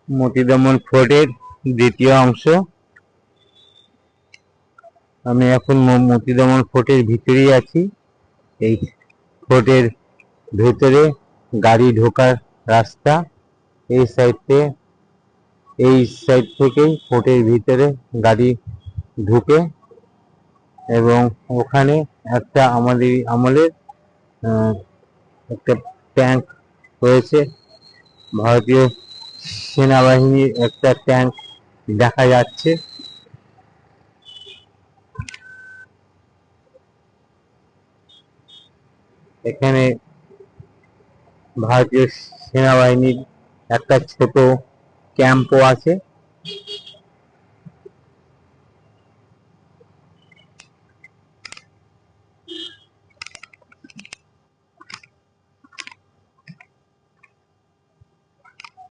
মতিদমন ফোর্টের দ্বিতীয় অংশ। আমি এখন মতিদমন ফোর্টের ভিতরেই আছি। এই ফোর্টের ভেতরে গাড়ি ঢোকার রাস্তা। এই সাইড থেকেই ফোর্টের ভিতরে গাড়ি ঢুকে, এবং ওখানে একটা আমাদের আমলের একটা ট্যাঙ্ক রয়েছে। ভারতীয় সেনাবাহিনীর একটা ট্যাঙ্ক দেখা যাচ্ছে। এখানে ভারতীয় সেনাবাহিনীর একটা ছোট ক্যাম্পও আছে।